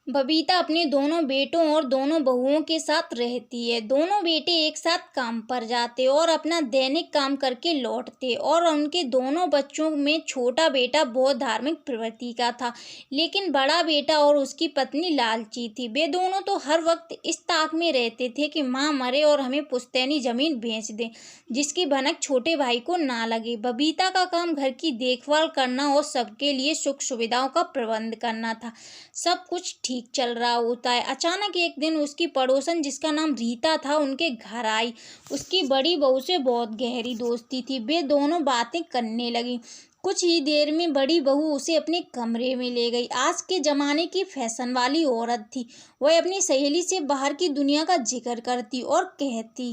बबीता अपने दोनों बेटों और दोनों बहुओं के साथ रहती है। दोनों बेटे एक साथ काम पर जाते और अपना दैनिक काम करके लौटते और उनके दोनों बच्चों में छोटा बेटा बहुत धार्मिक प्रवृत्ति का था, लेकिन बड़ा बेटा और उसकी पत्नी लालची थी। वे दोनों तो हर वक्त इस ताक में रहते थे कि माँ मरे और हमें पुश्तैनी जमीन बेच दें, जिसकी भनक छोटे भाई को ना लगे। बबीता का काम घर की देखभाल करना और सबके लिए सुख सुविधाओं का प्रबंध करना था। सब कुछ ठीक चल रहा होता है। अचानक एक दिन उसकी पड़ोसन, जिसका नाम रीता था, उनके घर आई। उसकी बड़ी बहू से बहुत गहरी दोस्ती थी। वे दोनों बातें करने लगी। कुछ ही देर में बड़ी बहू उसे अपने कमरे में ले गई। आज के जमाने की फैशन वाली औरत थी। वह अपनी सहेली से बाहर की दुनिया का जिक्र करती और कहती,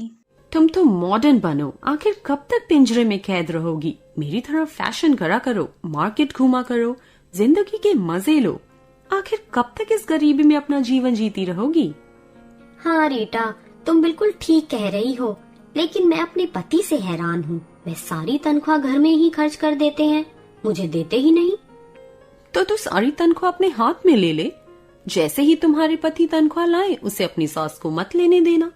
तुम तो मॉडर्न बनो, आखिर कब तक पिंजरे में कैद रहोगी? मेरी तरह फैशन करा करो, मार्केट घूमा करो, जिंदगी के मजे लो। आखिर कब तक इस गरीबी में अपना जीवन जीती रहोगी? हाँ रीटा, तुम बिल्कुल ठीक कह रही हो, लेकिन मैं अपने पति से हैरान हूँ। वे सारी तनख्वाह घर में ही खर्च कर देते हैं, मुझे देते ही नहीं। तो तू सारी तनख्वाह अपने हाथ में ले ले। जैसे ही तुम्हारे पति तनख्वाह लाए, उसे अपनी सास को मत लेने देना।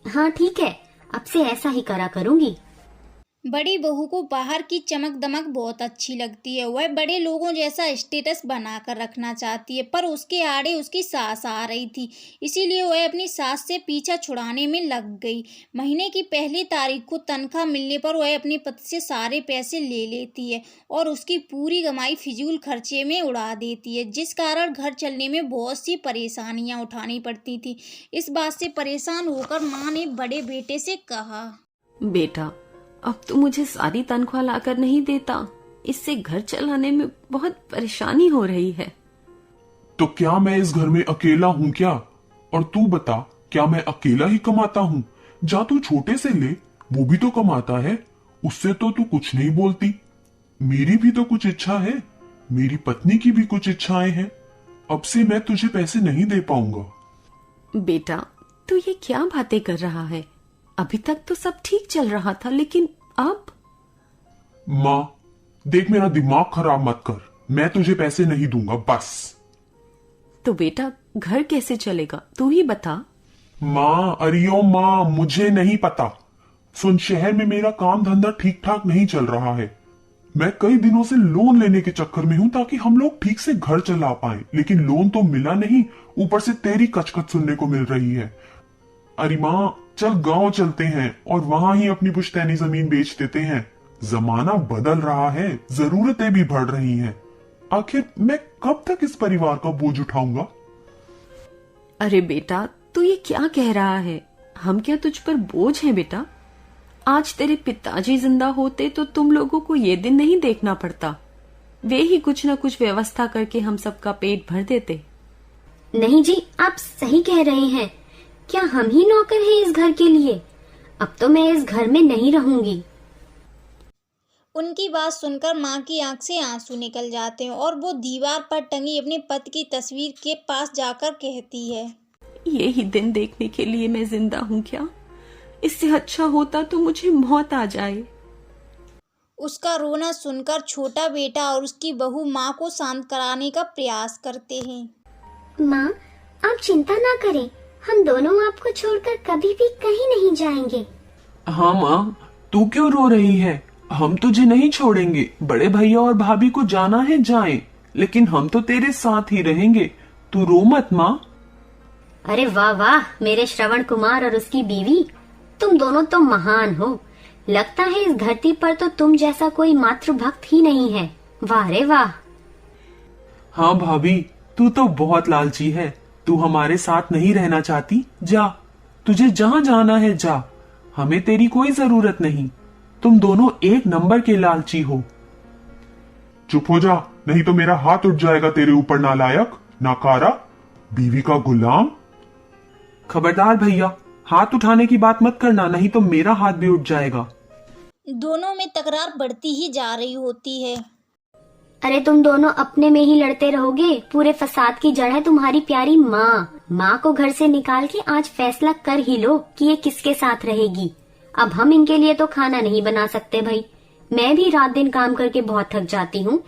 हाँ ठीक है, अब से ऐसा ही करा करूँगी। बड़ी बहू को बाहर की चमक दमक बहुत अच्छी लगती है। वह बड़े लोगों जैसा स्टेटस बनाकर रखना चाहती है, पर उसके आड़े उसकी सास आ रही थी, इसीलिए वह अपनी सास से पीछा छुड़ाने में लग गई। महीने की पहली तारीख को तनख्वाह मिलने पर वह अपने पति से सारे पैसे ले लेती है और उसकी पूरी कमाई फिजूल खर्चे में उड़ा देती है, जिस कारण घर चलने में बहुत सी परेशानियां उठानी पड़ती थी। इस बात से परेशान होकर माँ ने बड़े बेटे से कहा, बेटा, अब तो मुझे सारी तनख्वाह लाकर नहीं देता। इससे घर चलाने में बहुत परेशानी हो रही है। तो क्या मैं इस घर में अकेला हूँ क्या? और तू बता, क्या मैं अकेला ही कमाता हूँ? जा तू छोटे से ले, वो भी तो कमाता है, उससे तो तू कुछ नहीं बोलती। मेरी भी तो कुछ इच्छा है, मेरी पत्नी की भी कुछ इच्छाएं हैं। अब से मैं तुझे पैसे नहीं दे पाऊंगा। बेटा, तू ये क्या बातें कर रहा है? अभी तक तो सब ठीक चल रहा था, लेकिन अब? माँ देख, मेरा दिमाग खराब मत कर, मैं तुझे पैसे नहीं दूंगा बस। तो बेटा, घर कैसे चलेगा, तू ही बता। माँ, अरियो माँ, मुझे नहीं पता। सुन, शहर में मेरा काम धंधा ठीक ठाक नहीं चल रहा है। मैं कई दिनों से लोन लेने के चक्कर में हूँ ताकि हम लोग ठीक से घर चला पाए, लेकिन लोन तो मिला नहीं, ऊपर से तेरी कचकच सुनने को मिल रही है। अरे माँ, चल गांव चलते हैं और वहां ही अपनी पुश्तैनी जमीन बेच देते हैं। जमाना बदल रहा है, जरूरतें भी बढ़ रही हैं। आखिर मैं कब तक इस परिवार का बोझ उठाऊंगा? अरे बेटा, तू ये क्या कह रहा है? हम क्या तुझ पर बोझ हैं बेटा? आज तेरे पिताजी जिंदा होते तो तुम लोगों को ये दिन नहीं देखना पड़ता। वे ही कुछ न कुछ व्यवस्था करके हम सबका पेट भर देते। नहीं जी, आप सही कह रहे हैं। क्या हम ही नौकर हैं इस घर के लिए? अब तो मैं इस घर में नहीं रहूंगी। उनकी बात सुनकर माँ की आंख से आंसू निकल जाते हैं और वो दीवार पर टंगी अपने पति की तस्वीर के पास जाकर कहती है, ये ही दिन देखने के लिए मैं जिंदा हूँ क्या? इससे अच्छा होता तो मुझे मौत आ जाए। उसका रोना सुनकर छोटा बेटा और उसकी बहू माँ को शांत कराने का प्रयास करते हैं। माँ, आप चिंता ना करें, हम दोनों आपको छोड़कर कभी भी कहीं नहीं जाएंगे। हाँ माँ, तू क्यों रो रही है? हम तुझे नहीं छोड़ेंगे। बड़े भैया और भाभी को जाना है जाएं, लेकिन हम तो तेरे साथ ही रहेंगे। तू रो मत माँ। अरे वाह वाह, मेरे श्रवण कुमार और उसकी बीवी, तुम दोनों तो महान हो। लगता है इस धरती पर तो तुम जैसा कोई मातृभक्त ही नहीं है। वाह रे वाह। हाँ भाभी, तू तो बहुत लालची है। तू हमारे साथ नहीं रहना चाहती? जा, तुझे जहाँ जाना है जा, हमें तेरी कोई जरूरत नहीं। तुम दोनों एक नंबर के लालची हो। चुप हो जा, नहीं तो मेरा हाथ उठ जाएगा तेरे ऊपर, नालायक, नाकारा, बीवी का गुलाम। खबरदार भैया, हाथ उठाने की बात मत करना, नहीं तो मेरा हाथ भी उठ जाएगा। दोनों में तकरार बढ़ती ही जा रही होती है। अरे तुम दोनों अपने में ही लड़ते रहोगे। पूरे फसाद की जड़ है तुम्हारी प्यारी माँ। माँ को घर से निकाल के आज फैसला कर ही लो कि ये किसके साथ रहेगी। अब हम इनके लिए तो खाना नहीं बना सकते भाई। मैं भी रात दिन काम करके बहुत थक जाती हूँ।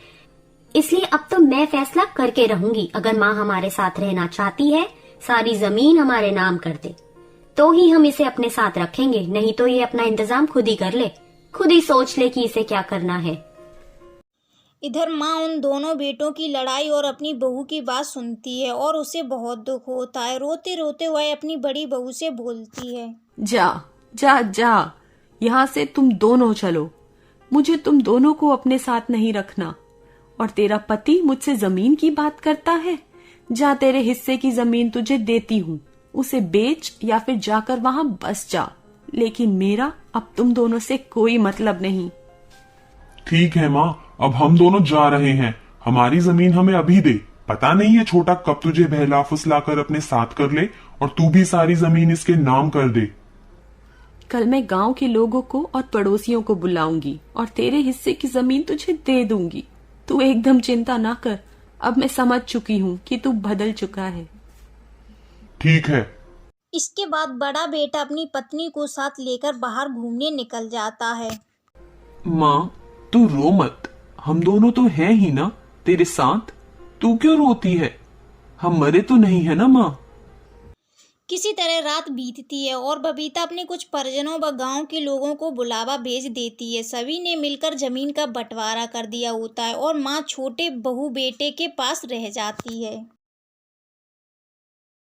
इसलिए अब तो मैं फैसला करके रहूंगी। अगर माँ हमारे साथ रहना चाहती है, सारी जमीन हमारे नाम कर दे, तो ही हम इसे अपने साथ रखेंगे, नहीं तो ये अपना इंतजाम खुद ही कर ले, खुद ही सोच ले कि इसे क्या करना है। इधर माँ उन दोनों बेटों की लड़ाई और अपनी बहू की बात सुनती है और उसे बहुत दुख होता है। रोते रोते वह अपनी बड़ी बहू से बोलती है, जा जा जा, यहाँ से तुम दोनों चलो। मुझे तुम दोनों को अपने साथ नहीं रखना। और तेरा पति मुझसे जमीन की बात करता है। जा, तेरे हिस्से की जमीन तुझे देती हूँ, उसे बेच या फिर जाकर वहां बस जा, लेकिन मेरा अब तुम दोनों से कोई मतलब नहीं। ठीक है माँ, अब हम दोनों जा रहे हैं। हमारी जमीन हमें अभी दे। पता नहीं है छोटा कब तुझे बहला फुसलाकर अपने साथ कर ले और तू भी सारी जमीन इसके नाम कर दे। कल मैं गांव के लोगों को और पड़ोसियों को बुलाऊंगी और तेरे हिस्से की जमीन तुझे दे दूंगी। तू एकदम चिंता ना कर, अब मैं समझ चुकी हूँ कि तू बदल चुका है। ठीक है। इसके बाद बड़ा बेटा अपनी पत्नी को साथ लेकर बाहर घूमने निकल जाता है। माँ तू रो मत, हम दोनों तो हैं ही ना तेरे साथ। तू क्यों रोती है? हम मरे तो नहीं है ना माँ। किसी तरह रात बीतती है और बबीता अपने कुछ परिजनों व गांव के लोगों को बुलावा भेज देती है। सभी ने मिलकर जमीन का बंटवारा कर दिया होता है और माँ छोटे बहू बेटे के पास रह जाती है।